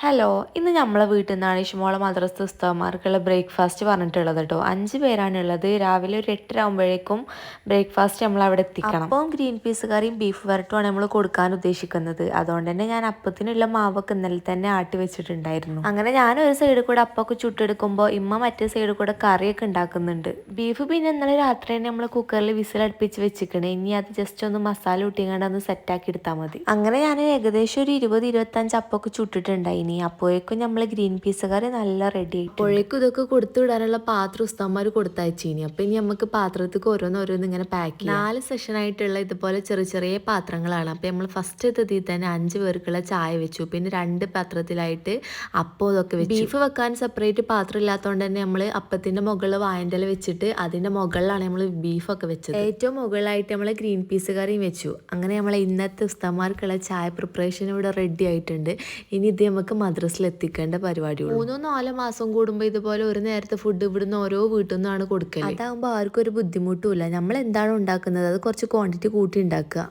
Hello, ഇന്ന് നമ്മളെ വീട്ടിൽ നിന്നാണ് ഇഷ്മോളെ മദ്രസ ഉസ്താദ്മാർക്കുള്ള ബ്രേക്ക്ഫാസ്റ്റ് പറഞ്ഞിട്ടുള്ളത് കേട്ടോ. 5 പേരാണുള്ളത്. രാവിലെ ഒരു 8:30 ആകുമ്പോഴേക്കും ബ്രേക്ക്ഫാസ്റ്റ് നമ്മൾ അവിടെ എത്തിക്കണം. അപ്പം ഗ്രീൻ പീസ് കറിയും ബീഫ് വരട്ടുമാണ് നമ്മൾ കൊടുക്കാൻ ഉദ്ദേശിക്കുന്നത്. അതുകൊണ്ട് തന്നെ ഞാൻ അപ്പത്തിനുള്ള മാവൊക്കെ ഇന്നലെ തന്നെ ആട്ടി വെച്ചിട്ടുണ്ടായിരുന്നു. അങ്ങനെ ഞാൻ ഒരു സൈഡിൽ കൂടെ അപ്പൊക്കെ ചുട്ടെടുക്കുമ്പോൾ ഇമ്മ മറ്റേ സൈഡിൽ കൂടെ കറിയൊക്കെ ഉണ്ടാക്കുന്നുണ്ട്. ബീഫ് പിന്നെ ഇന്നലെ രാത്രി തന്നെ നമ്മൾ കുക്കറിൽ വിസിലടുപ്പിച്ച് വെച്ചിക്കണേ. ഇനി അത് ജസ്റ്റ് ഒന്ന് മസാല കൂട്ടിങ്ങാണ്ട് ഒന്ന് സെറ്റാക്കി എടുത്താൽ മതി. അങ്ങനെ ഞാൻ ഏകദേശം ഒരു 20-25 അപ്പൊക്കെ ചുട്ടിട്ടുണ്ടായി. അപ്പോഴേക്കും നമ്മൾ ഗ്രീൻ പീസ് കറി നല്ല റെഡി ആയി. അപ്പോഴേക്കും ഇതൊക്കെ കൊടുത്തു വിടാനുള്ള പാത്രം ഉസ്താന്മാർ കൊടുത്തയച്ചിനി. അപ്പൊ ഇനി നമുക്ക് പാത്രത്തേക്ക് ഓരോന്നോരോന്ന് ഇങ്ങനെ പാക്ക് ചെയ്യാം. 4 സെഷൻ ആയിട്ടുള്ള ഇതുപോലെ ചെറിയ ചെറിയ പാത്രങ്ങളാണ്. അപ്പൊ നമ്മൾ ഫസ്റ്റ് എത്തതിൽ തന്നെ 5 പേർക്കുള്ള ചായ വെച്ചു. പിന്നെ 2 പാത്രത്തിലായിട്ട് അപ്പം ഇതൊക്കെ വെച്ചു. ബീഫ് വെക്കാൻ സെപ്പറേറ്റ് പാത്രം ഇല്ലാത്തതുകൊണ്ട് തന്നെ നമ്മൾ അപ്പത്തിന്റെ മുകളിൽ വായൻ്റെ ഇല വെച്ചിട്ട് അതിന്റെ മുകളിലാണ് നമ്മൾ ബീഫൊക്കെ വെച്ചത്. ഏറ്റവും മുകളിലായിട്ട് നമ്മൾ ഗ്രീൻ പീസ് കറിയും വെച്ചു. അങ്ങനെ നമ്മളെ ഇന്നത്തെ ഉസ്താന്മാർക്കുള്ള ചായ പ്രിപ്പറേഷൻ ഇവിടെ റെഡി ആയിട്ടുണ്ട്. ഇനി ഇത് നമുക്ക് മദ്രസിൽ എത്തിക്കേണ്ട പരിപാടിയുള്ളൂ. 3-4 മാസം കൂടുമ്പോൾ ഇതുപോലെ ഒരു നേരത്തെ ഫുഡ് ഇവിടുന്ന് ഓരോ വീട്ടിൽ നിന്നാണ് കൊടുക്കല്. അതാകുമ്പോൾ ആർക്കും ഒരു ബുദ്ധിമുട്ടുമില്ല. നമ്മൾ എന്താണോ ഉണ്ടാക്കുന്നത് അത് കുറച്ച് ക്വാണ്ടിറ്റി കൂട്ടി ഉണ്ടാക്കുക.